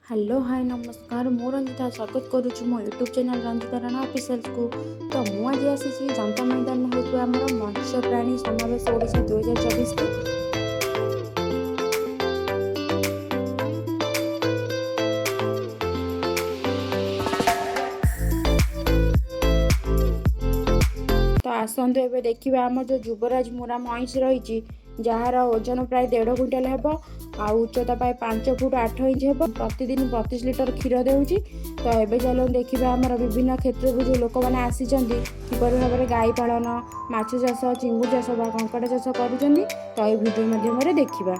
Hello hi नमस्कार मु रंजिता स्वागत करुछु मो YouTube channel Ranjita Rana official को। तो मु आज आसी जनता मैदान में होता आम मत्स्य प्राणी समावेश ओडिशा 2024 को। तो आसतु एबे देखिबा आम जो युवराज मुरा महिष रही जार ओजन प्राय 1.5 क्विंटाल हेब आ उच्चता प्राय 5 फुट 8 इंच हेब। प्रतिदिन 25 लिटर क्षीर देउची। तो एबे चलो देखिबा आमर विभिन्न क्षेत्र जो लोक मैंने आसीचंती किपरि भाव में गाई पालन माछ चाष चिंगुड़ी चाष बा कंकड़ा चाष करूचंती। तो ये वीडियो माध्यम देखिबा।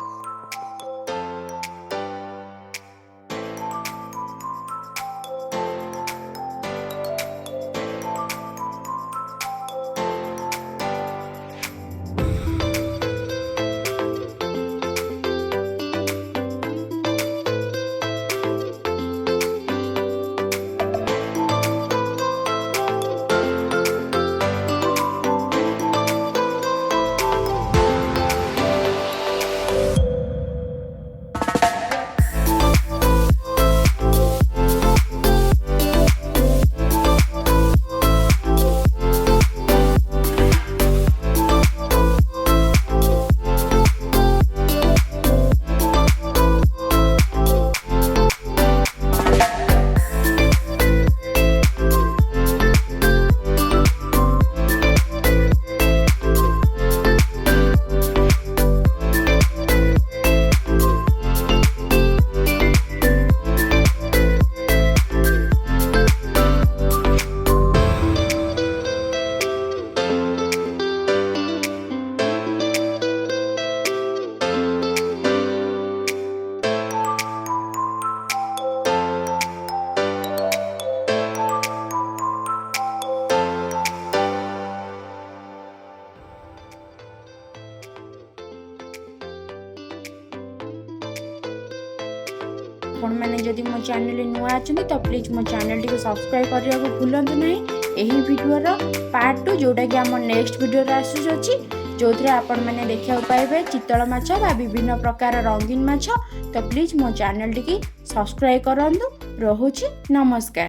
मैंने जदि मो चैनल नुआ अच्छे तो प्लीज मो चैनल टी सब्सक्राइब करने को भूलु ना। यही वीडियोर पार्ट 2 जोटा कि आम नेक्स्ट वीडियो आसूसी जो आपण मैंने देखा पाइबे चितल माछ बा विभिन्न प्रकार रंगीन माछ। तो प्लीज मो चैनल टी सब्सक्राइब करंतु। रहुछि नमस्कार।